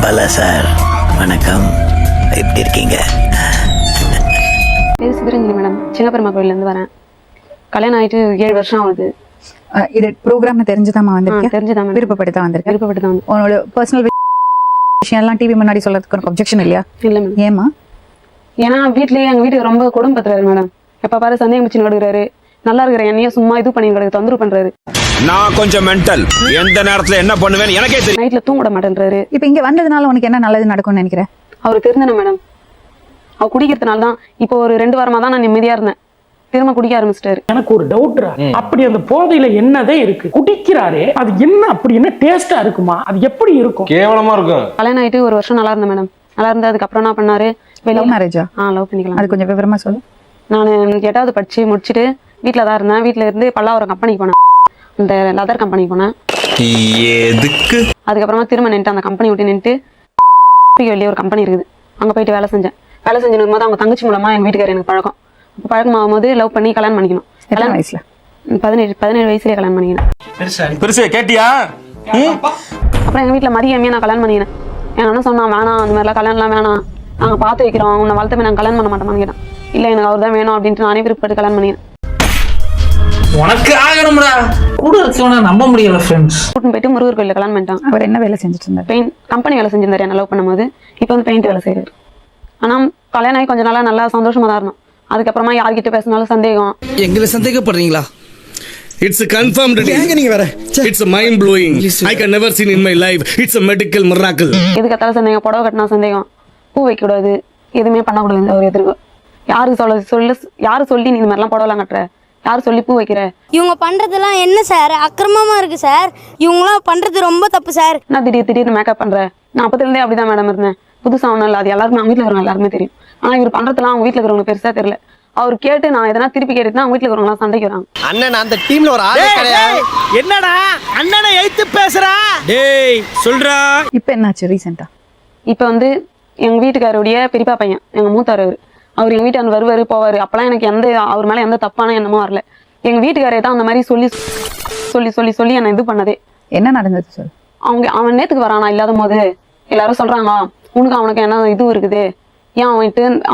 பலா சார் வணக்கம், எப்படி இருக்கீங்க? பேர் சிவரஞ்சனி மேடம், சின்னப்பெருமா கோயிலேருந்து வரேன். கல்யாணம் ஆகிட்டு 7 வருஷம் ஆகுது. இது ப்ரோக்ராம் தெரிஞ்சுதாம்மா வந்திருக்கேன்? தெரிஞ்சுதான், விருப்பப்பட்டு தான் வந்திருக்கேன். விருப்பப்பட்டு தான். உன்னோட பர்சனல் விஷயம் எல்லாம் டிவி முன்னாடி சொல்றதுக்கு உனக்கு அப்ஜெக்ஷன் இல்லையா? இல்லை மேடம். ஏமா? ஏன்னா வீட்லயே எங்கள் வீட்டுக்கு ரொம்ப குடும்பத்துறாரு மேடம். எப்போ பாரு சந்தேகம் வச்சுன்னு கொடுக்குறாரு. நல்லா இருக்கிற என்னையே சும்மா இது பண்ணி கிடக்கு, தொந்தரவு பண்றாரு. நான் கொஞ்சம் மென்டல், எந்த நேரத்துல என்ன பண்ணுவேன்னு எனக்கே தெரியும். நைட்ல தூங்க விட மாட்டேன்றாரு. இப்ப இங்க வந்ததுனால உனக்கு என்ன நல்லது நடக்கும்னு நினைக்கிறேன்? அவரு தெரிஞ்சன மேடம். அவர் குடிக்கிறதுனால தான் இப்போ ஒரு 2 வாரமா தான் நான் நிம்மதியா இருந்தேன். திரும்ப குடிக்க ஆரம்பிச்சிட்டாரு. எனக்கு ஒரு டவுட்ரா, அப்படி அந்த போதையில என்னதே இருக்கு? குடிக்கிறாரே, அது என்ன அப்படி என்ன டேஸ்டா இருக்குமா? அது எப்படி இருக்கும்? கேவலமா இருக்கும். கல்யாணம் ஆயிட்டு 1 வருஷம் நல்லா இருந்தேன் மேடம். நல்லா இருந்தது. அதுக்கப்புறம் என்ன பண்ணாரு, லவ் மேரேஜா? லவ் பண்ணிக்கலாம். அது கொஞ்சம் விவரமா சொல்லு. நான் 8வது படிச்சு முடிச்சுட்டு வீட்டில் தான் இருந்தேன். வீட்டில் இருந்து பல்லாவரம் கம்பெனிக்கு போனேன், இந்த லெதர் கம்பெனிக்கு போனேன். எதுக்கு? அதுக்கப்புறமா திரும்ப நின்ட்டு அந்த கம்பெனி விட்டு நின்ட்டு வெளியே ஒரு கம்பெனி இருக்குது, அங்கே போயிட்டு வேலை செஞ்சேன். வேலை செஞ்சு போது அவங்க தங்கச்சி மூலமா எங்கள் வீட்டுக்காரர் எனக்கு பழக்கம். அப்போ பழக்கமாகும் போது லவ் பண்ணி கல்யாணம் பண்ணிக்கணும். எத்தனை வயசுல? 17 வயசுலேயே கல்யாணம் பண்ணிக்கினேன். பெருசு கேட்டியா? அப்புறம் எங்கள் வீட்டில் மதியமே நான் கல்யாணம் பண்ணிக்கினேன். என் அண்ணன் சொன்னான், வேணாம் அந்த மாதிரிலாம் கல்யாணம்லாம் வேணாம், நாங்கள் பார்த்து வைக்கிறோம், உன்னை வளர்த்தமே நாங்கள் கல்யாணம் பண்ண மாட்டோமான்னு கேட்டேன். இல்லை எனக்கு அவர் தான் வேணும் அப்படின்ட்டு நானே விருப்பப்பட்டு கல்யாணம் பண்ணிக்கிறேன். உனக்கு ஆகணும்டா, கூட இருக்கவனா நம்ப முடியல ஃப்ரெண்ட்ஸ். கூட்டின்னு போயிட்டு முருகர் கோயிலில் கல்யாணம் பண்ணிட்டான். அவர் என்ன வேலை செஞ்சுட்டு இருந்தார்? பெயிண்ட் கம்பெனி வேலை செஞ்சிருந்தாரு என்ன லவ் பண்ணும்போது. இப்போ வந்து பெயிண்ட் வேலை செய்கிறாரு. ஆனால் கல்யாணம் ஆகி கொஞ்ச நாளாக நல்லா சந்தோஷமா தான் இருந்தோம். அதுக்கப்புறமா யார்கிட்ட பேசினாலும் சந்தேகம். எங்களை சந்தேகப்படுறீங்களா? It's a confirmed. நீங்க வேற. It's a mind blowing. I can never seen in my life. It's a medical miracle. எதுக்கு கத்தால சந்தேகம், புடவை கட்டினா சந்தேகம், பூ வைக்க கூடாது, எதுவுமே பண்ணக்கூடாது. அவர் எதிர்க்கு யாரு சொல்லி நீ இந்த மாதிரிலாம் புடவைலாம் கட்டுற, யாரு சொல்லி பூ வைக்கிற? இவங்க பண்றதெல்லாம் என்ன சார் அக்கிரமமா இருக்கு சார். இவங்களாம் பண்றது ரொம்ப தப்பு சார். நான் திடீர்னு மேக்கப் பண்றேன். நான் அப்பத்திலேருந்தே அப்படிதான் மேடம் இருந்தேன். புதுசா ஒன்றும் இல்லை, அது எல்லாருமே அவங்க வீட்டில் இருக்கிறவங்க எல்லாருமே தெரியும். ஆனா இவர் பண்றதுலாம் அவங்க வீட்டில் இருக்கிறவங்க பெருசா தெரியல. அவர் கேட்டு நான் எதனா திருப்பி கேட்டுனா அவங்க வீட்டில் இருக்கிறவங்க சண்டைக்கு வராங்க. அண்ணன் அந்த டீம்ல ஒரு ஆளே கிடையாது. என்னடா அண்ணனை எழுத்து பேசுறா? டேய் சொல்றா. இப்ப என்னாச்சு ரீசெண்டா? இப்போ வந்து எங்க வீட்டுக்காரருடைய பெரியப்பா பையன், எங்க மூத்தார் அவர் எங்க வீட்டு வருவாரு போவாரு. அப்பெல்லாம் எனக்கு அவர் மேல எந்த தப்பான எண்ணமும் வரல. எங்க வீட்டுக்காரே தான் அந்த மாதிரி சொல்லி சொல்லி சொல்லி சொல்லி என்னை இது பண்ணதே. என்ன நடந்தது சொல்லு. அவன் நேத்துக்கு வரானா இல்லாத போது எல்லாரும் சொல்றாங்க, உனக்கு அவனுக்கு என்ன இது இருக்குது,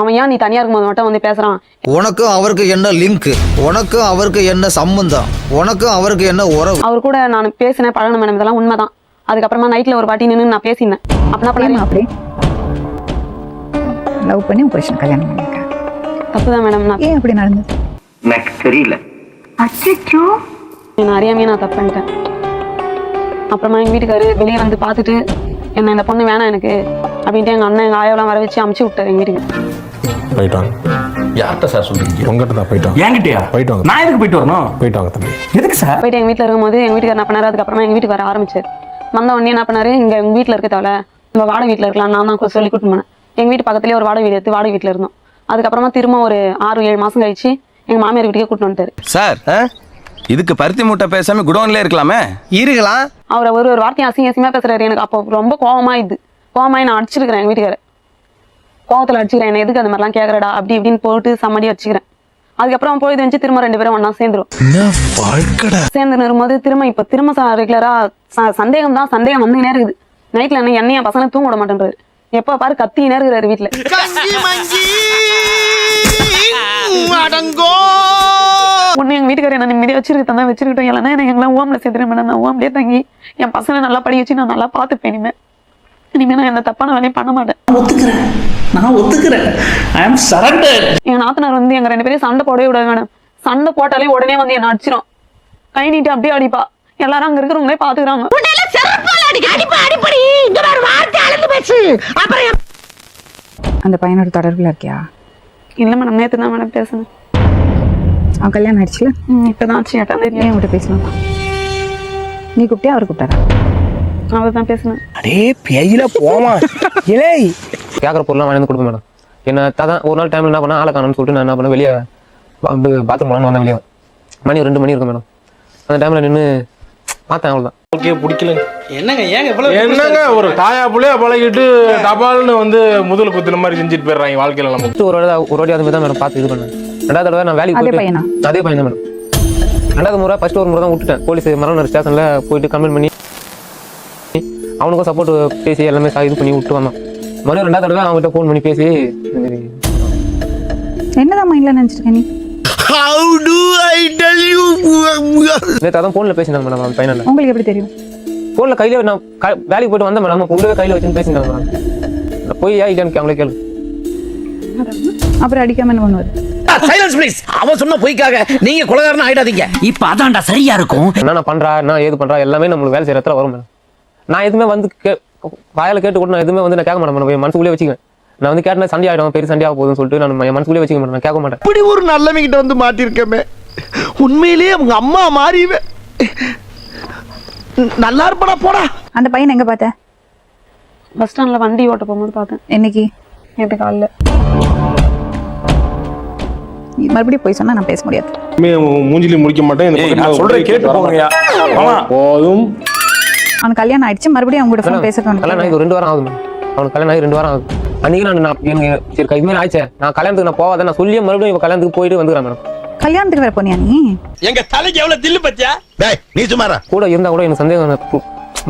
அவன் ஏன் நீ தனியா இருக்கும்போது மட்டும் வந்து பேசுறான், உனக்கும் அவருக்கு என்ன லிங்க், உனக்கும் அவருக்கு என்ன சம்பந்தம், உனக்கும் அவருக்கு என்ன உறவு? அவர் கூட நான் பேசினேன், பழகணும் மேடம், இதெல்லாம் உண்மைதான். அதுக்கப்புறமா நைட்ல ஒரு வாட்டி நின்று நான் பேசினேன். அப்படின்னா அப்படி லவ் பண்ணி உங்க புருஷன் கல்யாணம் பண்ணிருக்கேன். தப்புதான் மேடம். நான் ஏன் அப்படி நடந்தது? எனக்கு தெரியல. நான் அறியாமையே நான் தப்பு பண்ணிட்டேன். அப்புறமா எங்க வீட்டுக்காரு வெளியே வந்து பார்த்துட்டு என்ன இந்த பொண்ணு வேணாம் எனக்கு அப்படின்ட்டு எங்க அண்ணன் எங்க ஆயாவெல்லாம் வர வச்சு அமுச்சு விட்டாரு எங்க வீட்டுக்கு. போயிட்டாங்க. யார்கிட்ட சார் சொல்றீங்க? உங்ககிட்ட தான் போயிட்டோம். என்கிட்டயா? போயிட்டு வாங்க. நான் எதுக்கு போயிட்டு வரணும்? போயிட்டு வாங்க தம்பி. எதுக்கு சார்? போயிட்டு எங்க வீட்டுல இருக்கும்போது எங்க வீட்டுக்கார என்ன பண்ணாரு, அதுக்கப்புறமா எங்க வீட்டுக்கு வர ஆரம்பிச்சாரு. வந்த உடனே என்ன பண்ணாரு, இங்க எங்க வீட்டுல இருக்க தேவை நம்ம வாடகை வீட்டுல இருக்கலாம், நான் தான் சொல்லி கூட்டு போனேன். எங்க வீட்டு பக்கத்துலேயே ஒரு வாடகை வீடு எடுத்து வாடகை வீட்டுல இருந்தோம். அதுக்கப்புறமா திரும்ப ஒரு 6-7 மாசம் கழிச்சு எங்க மாமியார் வீட்டுக்கே கூட்டு வந்துட்டாரு. சார், இதுக்கு பருத்தி மூட்டை பேசாம குடோன்ல இருக்கலாமே. இருக்கலாம். அவரை ஒரு வார்த்தையும் அசிங்கமா பேசுறாரு. எனக்கு அப்போ ரொம்ப கோவமாயி நான் அடிச்சிருக்கிறேன். எங்க வீட்டுக்கார கோவத்துல அடிச்சுக்கிறேன். என்ன எதுக்கு அந்த மாதிரிலாம் கேட்கறடா அப்படி இப்படின்னு போட்டு சம்மடி வச்சுக்கிறேன். அதுக்கப்புறம் போய் தெரிஞ்சு திரும்ப 2 பேரும் ஒன்னா சேர்ந்துரும். சேர்ந்து வரும்போது திரும்ப ரெகுலரா சந்தேகம் வந்துனே இருக்குது. நைட்ல என்னைய பசங்க தூங்க விட மாட்டேன்றாரு. எப்ப பாரு கத்தினே இருக்கிறாரு வீட்டுல. ஒண்ணு எங்க வீட்டுக்காரர் என்ன நிம்மதியா வச்சிருக்கட்டும், இல்லைன்னா எனக்கு எங்கெல்லாம் ஓம்ல சேர்த்துட்டு மேடம், நான் ஓம்லயே தங்கி என் பசங்களை நல்லா படிக்க வச்சு நான் நல்லா பார்த்துப்பேன். இனிமே நான் எந்த தப்பான வேலையும் பண்ண மாட்டேன். நான் ஒத்துக்கிறேன். ஐ அம் சரண்டர். எங்க நாத்தனார் வந்து எங்க 2 பேரும் சண்டை போடவே விடாது மேடம். சண்டை போட்டாலே உடனே வந்து என்ன அடிச்சிடும். கை நீட்டு அப்படியே அடிப்பா. எல்லாரும் அங்க இருக்கிறவங்களே பாத்துக்கிறாங்க. அந்த பையனோட தொடர்புல இருக்கியா? இல்ல மேடம், நேத்து தான் மேடம் பேசுனேன். அவன் கல்யாணம் ஆயிடுச்சுல? இப்பதான் ஆச்சு. ஏன் உங்கள்கிட்ட பேசணும்? நீ கூப்பிட்டியா அவர் கூப்பிட்டாரா? அவர் தான் பேசுனேன். அடே பேயில போமா. இலே கேட்குற பொருளாக வாங்கி வந்து கொடுப்பேன் மேடம். என்ன தான் ஒரு நாள் டைமில் என்ன பண்ணேன், ஆளை காணும்னு சொல்லிட்டு நான் என்ன பண்ணேன், வெளியே பாத்ரூம் போகலான்னு வந்தேன். வெளியே மணி 2 மணி இருக்கும் மேடம். அந்த டைமில் நின்று பார்த்தேன், அவ்வளோதான். ஓகே, பிடிக்கல. என்னங்க என்னங்க ஒரு தாயா புள்ளையா பழகிட்டு டபால்னு வந்து முதல் குத்துன மாதிரி செஞ்சுட்டு போயிடுறாங்க வாழ்க்கையில. நம்ம ஒரு வாட்டி அது மாதிரி தான் மேடம் பார்த்து இது பண்ணேன். 2வது தடவை நான் வேலைக்கு போயிட்டு அதே பையன் தான் மேடம். 2வது முறை ஃபர்ஸ்ட் ஒரு முறை தான் விட்டுட்டேன். போலீஸ் மரண ஸ்டேஷனில் போயிட்டு கம்ப்ளைண்ட் பண்ணி அவனுக்கும் சப்போர்ட் பேசி எல்லாமே இது பண்ணி விட்டு வந்தான். மறுபடியும் 2வது தடவை அவன்கிட்ட ஃபோன் பண்ணி பேசி இந்த மாதிரி என்னதான் மைண்ட்ல நினைச்சிருக்க நீ? நேற்று அதான் ஃபோனில் பேசினாங்க மேடம் அவன் பையனில். உங்களுக்கு எப்படி தெரியும்? ஃபோனில் கையில நான் வேலைக்கு போயிட்டு வந்தேன் மேடம், உள்ளவே கையில் வச்சுன்னு பேசினாங்க மேடம். போய் ஏன் இல்லைன்னு அவங்களே கேளு. அப்புறம் அடிக்காம என்ன பண்ணுவாரு? Silence please. அவன் சொன்ன பொய்க்காக நீங்க கொலகாரனா ஆயிடாதீங்க. இப்ப அதான்டா சரியா இருக்கும். என்ன பண்றா என்ன ஏது பண்றா எல்லாமே நம்மளுக்கு வேலை செய்யற இடத்துல வரும் மேடம். நான் எதுவுமே வந்து வாயில கேட்டு கூட நான் எதுவுமே வந்து நான் கேட்க மாட்டேன் மேடம். மனசுக்குள்ளே வச்சுக்கேன். நான் வந்து கேட்டேன் சண்டை ஆகிடும், பெரிய சண்டையாக போகுதுன்னு சொல்லிட்டு நான் மனசுக்குள்ளே வச்சுக்க மாட்டேன், நான் கேட்க மாட்டேன். இப்படி ஒரு நல்லவங்கிட்ட வந்து மாட்டிருக்கமே, உண்மையிலேயே அவங்க அம்மா மாறிவே நல்லா இருப்படா போடா. அந்த பையன் எங்க பார்த்த? பஸ் ஸ்டாண்ட்ல வண்டி ஓட்ட போகும்போது பார்த்தேன். என்னைக்கு? நேற்று காலைல. மறுபடியும் போய் சொன்னா நான் பேச முடியாது. மூஞ்சிலி முடிக்க மாட்டேன். நான் சொல்றேன் கேட்டு போங்கயா. போதும். அவனுக்கு கல்யாணம் ஆயிடுச்சு, மறுபடியும் அவங்க கூட ஃபோன் பேசணும். கல்யாணம் ஆகி 2 வாரம் ஆகுது மேடம். அவனுக்கு கல்யாணம் ஆகி 2 வாரம் ஆகுது. அன்னைக்கு நான் எனக்கு சரி இதுமாதிரி ஆயிடுச்சு, நான் கல்யாணத்துக்கு நான் போவாத நான் சொல்லியே மறுபடியும் இவன் கல்யாணத்துக்கு போயிட்டு வந்துக்கிறேன் மேடம். கல்யாணத்துக்கு வேற போனியா நீ? எங்க தலைக்கு எவ்வளவு தில்லு பத்தியா? டேய் நீ சும்மாரா. கூட இருந்தா கூட எனக்கு சந்தேகம்,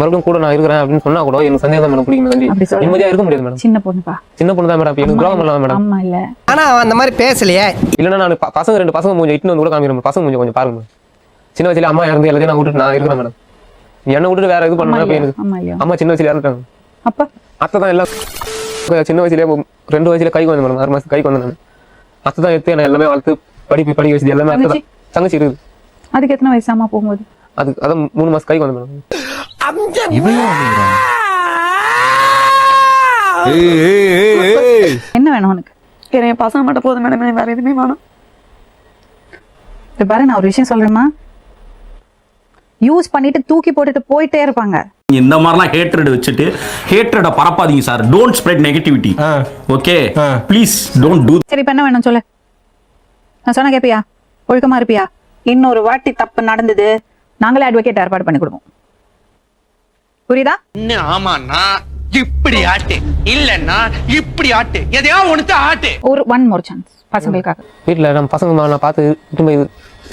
மறுபடியும் கூட நான் இருக்கிறேன் அப்படின்னு சொன்னா கூட எனக்கு சந்தேகம் தான் மேடம். பிடிக்கும் நிம்மதியா இருக்க முடியாது மேடம். சின்ன பொண்ணுப்பா. சின்ன பொண்ணு தான் மேடம். எனக்கு துரோகம் பண்ணலாம் மேடம். அம்மா இல்ல. ஆனா அவன் அந்த மாதிரி பேசலையே. இல்லைன்னா நான் பசங்க 2 பசங்க மூஞ்சி இட்டுன்னு வந்து கூட காமிக்கிறேன். பசங்க மூஞ்சி கொஞ்சம் பாருங்க. சின்ன வயசுல அம்மா இறந்து எல்லாத்தையும் நான் விட்டுட்டு நான் இருக்கிறேன் மேடம். என்னை விட்டுட்டு வேற இது பண்ணா எனக்கு அம்மா சின்ன வயசுல இறந்துட்டாங்க. அப்ப அத்தை தான் எல்லாம் சின்ன வயசுலேயே 2 வயசுல கைக்கு வந்தேன் மேடம். 6 மாசம் கைக்கு வந்தேன் நான். அத்தை தான் எடுத்து நான் எல்லாமே வளர்த்து படிக்க வச்சது எல்லாமே அத்தை தான். தங்கச்சி இருக்குது. அதுக்கு எத்தனை வயசு அம்மா போகும்போது? அதுக்கு அதான் 3 மாசம் கைக்கு வந்தேன் மேடம். என்ன வேணும் உனக்கு? என் பசங்க மட்டும் போதும் மேடம், வேற எதுவுமே வேணும். பாரு நான் ஒரு விஷயம் சொல்றேம்மா, யூஸ் பண்ணிட்டு தூக்கி போட்டுட்டு போயிட்டே இருப்பாங்க. இந்த மாதிரிலாம் ஹேட்ரட் வச்சுட்டு ஹேட்ரட பரப்பாதீங்க sir. Don't spread negativity. Okay please don't do. சரி இப்ப என்ன வேணும் சொல்லு. நான் சொன்னா கேப்பியா? ஒழுக்கமா இருப்பியா? இன்னொரு வாட்டி தப்பு நடந்தது நாங்களே அட்வொகேட் ஏற்பாடு பண்ணி கொடுப்போம். புரியுதா? ஆமாண்ணா இப்படி ஆட்டு இல்லன்னா இப்படி ஆட்டு எதையா ஒண்ணு ஆட்டு. ஒரு 1 more chance பசங்களுக்காக. வீட்டில் நம்ம பசங்க நான் பார்த்து திரும்ப இது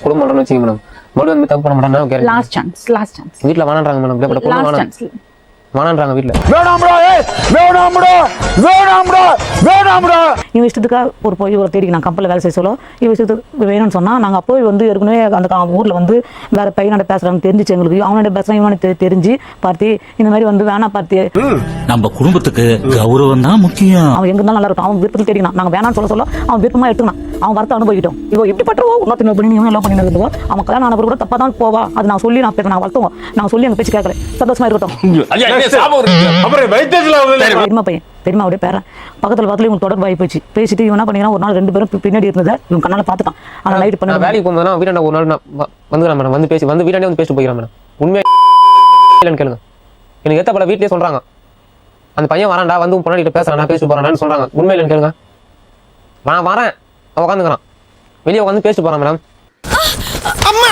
குடும்பம்னு வச்சுக்க மேடம். மறுபடியும் வந்து தப்பு பண்ண மாட்டேன். Last chance. வீட்டில் வேணான்றாங்க மேடம். லாஸ்ட் சான்ஸ் வேணான்றாங்க வீட்டில். இவன் இஷ்டத்துக்காக ஒரு போய் ஒரு தேடிக்கு நான் கம்பெனியில் வேலை செய்ய சொல்ல இவன் இஷ்டத்துக்கு வேணும்னு சொன்னால் நாங்கள் அப்போ வந்து ஏற்கனவே அந்த ஊரில் வந்து வேற பையனோட பேசுகிறாங்க தெரிஞ்சிச்சு எங்களுக்கு. அவனோட பேசுகிறான் இவனோட தெரிஞ்சு பார்த்தி இந்த மாதிரி வந்து வேணா பார்த்தி. நம்ம குடும்பத்துக்கு கௌரவம் தான் முக்கியம். அவன் எங்க இருந்தாலும் நல்லா இருக்கும். அவன் விருப்பத்தில் தேடினான். நாங்கள் வேணான்னு சொல்ல அவன் விருப்பமாக எடுத்துனான். அவன் வரத்தை அனுபவிக்கிட்டோம். இவன் எப்படி பட்டுருவோ இன்னொருத்தர் பண்ணி இவன் எல்லாம் பண்ணி இருந்தோம். அவன் கல்யாணம் ஆனவர் கூட தப்பாக தான் போவா. அது நான் சொல்லி நான் வளர்த்துவோம். நாங்கள் சொல்லி எங்கள் பேச்சு கேட்கல. சந்தோஷமா இருக்கட்டும். பெரியமாவுடைய பேரன் பக்கத்துல இவங்க தொடர்பாகி போச்சு. பேசிட்டு இவன் என்ன பண்ணிக்கிறான், ஒரு நாள் 2 பேரும் பின்னாடி இருந்ததை இவன் கண்ணால பார்த்துட்டான். அந்த நைட் பண்ண வேலைக்கு போகும்போது வீட்டாண்ட ஒரு நாள் நான் வந்துடுறேன் மேடம். வந்து பேசி வந்து வீட்டாண்டே வந்து பேசிட்டு போய்க்கிறேன் மேடம். உண்மையா இல்லைன்னு கேளுங்க. எனக்கு ஏற்ற பல வீட்லயே சொல்றாங்க, அந்த பையன் வரான்டா வந்து உன் பொண்ணாடிட்ட பேசுறான் பேசிட்டு போறான்னு சொல்றாங்க. உண்மை இல்லைன்னு கேளுங்க. நான் வரேன் அவன் உட்காந்துக்கிறான் வெளியே உட்காந்து பேசிட்டு போறான் மேடம். அம்மா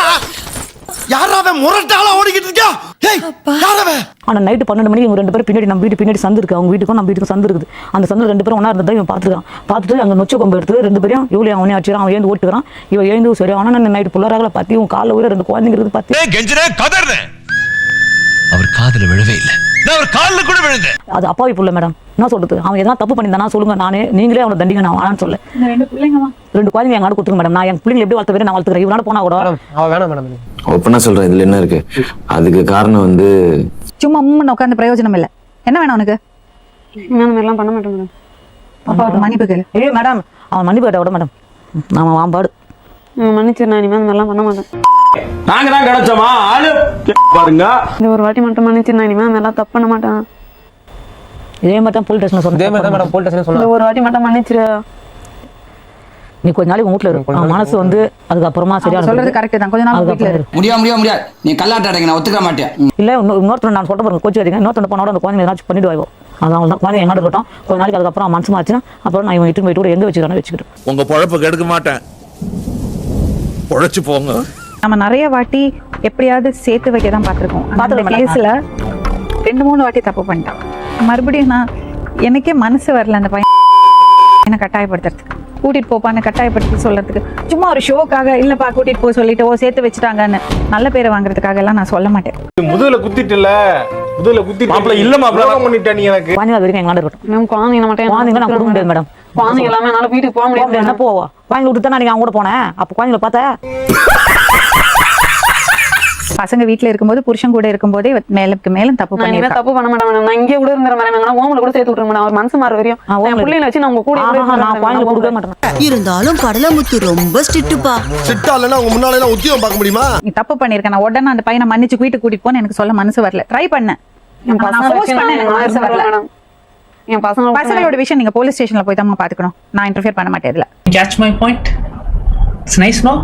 யாராவே முரட்டால ஓடிக்கிட்டு இருக்கா? ஆனா நைட்டு 12 மணிக்கு இவங்க 2 பேரும் பின்னாடி நம்ம வீட்டு பின்னாடி சந்து இருக்கு. அவங்க வீட்டுக்கும் நம்ம வீட்டுக்கும் சந்து இருக்குது. அந்த சந்தில் 2 பேரும் ஒன்னா இருந்ததை இவன் பார்த்துக்கிறான். பார்த்துட்டு அங்கே நொச்ச கொம்பு எடுத்து 2 பேரும் இவ்வளோ அவனே அடிச்சிடான். அவன் ஏந்து ஓட்டுக்கிறான். இவன் ஏந்து சரி ஆனால் நான் நைட்டு புள்ளராக பார்த்து இவன் காலில் ஊர 2 குழந்தைங்க இருக்குது பார்த்து. அவர் காதுல விழவே இல்லை. கூட விழுந்தேன். அது அப்பாவி புள்ள மேடம். என்ன சொல்றது, அவன் எதனா தப்பு பண்ணியிருந்தானா சொல்லுங்க, நானே நீங்களே அவனை தண்டிங்க. நான் வேணான்னு சொல்ல 2 பிள்ளைங்கம்மா 2 குழந்தைங்க என் கொடுத்துருங்க மேடம். நான் என் பிள்ளைங்க எப்படி வளர்த்து நான் வளர்த்துக்கிறேன். இவனால போனா கூட அவன் வேணாம் மேடம். ஓப்பனா சொல்றேன், இதுல என்ன இருக்கு? அதுக்கு காரணம் வந்து சும்மா அம்மன் உட்காந்து பிரயோஜனம் இல்லை. என்ன வேணும் உனக்கு? இந்த மாதிரிலாம் பண்ண மாட்டேன் மேடம். பாப்பா ஒரு மன்னிப்பு கேளு. மேடம் அவன் மன்னிப்பு கேட்ட விட மேடம். அவன் வாம்பாடு மன்னிச்சிருந்தா இனிமேல் இந்த மாதிரிலாம் பண்ண மாட்டேன். நாங்க தான் கிடைச்சோமா ஆளு பாருங்க. இந்த ஒரு வாட்டி மட்டும் மன்னிச்சிருந்தா இனிமேல் இந்த மாதிரிலாம் தப்பு பண்ண மாட்டேன். இதே மாதிரி தான் போலீஸ் ஸ்டேஷன்ல இதே மாதிரி தான் மேடம் போலீஸ் ஸ்டேஷன்ல இந்த ஒரு வாட்டி மட்டும் மன்னிச்சிரு. நீ கொஞ்ச நாளைக்கு உங்க வீட்டுல இருக்கு. அவன் மனசு வந்து அதுக்கப்புறமா சரியா சொல்றது கரெக்ட் தான். கொஞ்ச நாள் வீட்டுல இரு. முடியாது. நீ கல்லாட்டாடுங்க, நான் ஒத்துக்க மாட்டேன். இல்ல இன்னொருத்தர் நான் சொல்ற பாருங்க கோச்சு வரீங்க. இன்னொருத்தர் போனோட அந்த குழந்தை ஏதாச்சும் பண்ணிட்டு வாய்வோம். அதான் தான் குழந்தை எங்கட இருக்கட்டும். கொஞ்ச நாளைக்கு அதுக்கப்புறம் மனசு மாச்சுன்னா அப்புறம் நான் இவன் இட்டு போயிட்டு கூட எங்க வச்சுக்கிட்டு உங்க பொழப்பு கெடுக்க மாட்டேன். பொழைச்சு போங்க. நம்ம நிறைய வாட்டி எப்படியாவது சேர்த்து வைக்க தான் பார்த்துருக்கோம். அந்த கேஸ்ல 2-3 வாட்டி தப்பு பண்ணிட்டான். மறுபடியும் நான் எனக்கே மனசு வரல அந்த பையன் என்ன கட்டாயப்படுத்துறதுக்கு. கூட்டிட்டு போப்பான்னு கட்டாயப்படுத்தி சொல்றதுக்கு சும்மா ஒரு ஷோக்காக இல்லப்பா கூட்டிட்டு போய் சொல்லிட்டு சேர்த்து வச்சுட்டாங்கன்னு நல்ல பேரை வாங்குறதுக்காக எல்லாம் நான் சொல்ல மாட்டேன். முதுகுல குத்திட்டுல முதுகுல குத்தி மாப்பிள இல்ல மாப்பிள பண்ணிட்ட நீ எனக்கு குழந்தைங்க அது வரைக்கும் எங்களாண்ட இருக்கட்டும். மேம் குழந்தைங்க மட்டும் குழந்தைங்க நான் கொடுக்க முடியாது மேடம். குழந்தைங்க எல்லாமே என்னால வீட்டுக்கு போக முடியாது. என்ன போவா குழந்தைங்க விட்டு தான் நீங்க அவங்க கூட போனேன். அப்போ குழந்தைங்களை பார்த்தா பசங்க வீட்ல இருக்கும்போது புருஷன் கூட இருக்கும்போதே மேலுக்கு மேலும் தப்பு நான் இனிமே பண்ணிருக்கா. தப்பு பண்ண மாட்டேன் மேடம். நான் இங்கே கூட இருந்துற மேடம். ஹோம்ல கூட சேர்த்து விட்டுருங்க மேடம். அவர் மனசு மாற வரையும் என் பிள்ளைங்களை வச்சு நான் உங்க கூட நான் குழந்தைங்களை கொடுக்க மாட்டேன். இருந்தாலும் கடலமுத்து ரொம்ப ஸ்ட்ரிக்ட்டுப்பா. சிட்டா இல்லைன்னா உங்க முன்னால எல்லாம் உத்தியோகம் பார்க்க முடியுமா? நீ தப்பு பண்ணிருக்க. நான் உடனே அந்த பையனை மன்னிச்சு வீட்டுக்கு கூட்டிட்டு போன்னு எனக்கு சொல்ல மனசு வரல. ட்ரை பண்ணேன். என் பசங்களோட விஷயம் நீங்க போலீஸ் ஸ்டேஷன்ல போய் தான் பாத்துக்கணும். நான் இன்டர்ஃபியர் பண்ண மாட்டேன் இதுல. Catch my point? It's nice, no?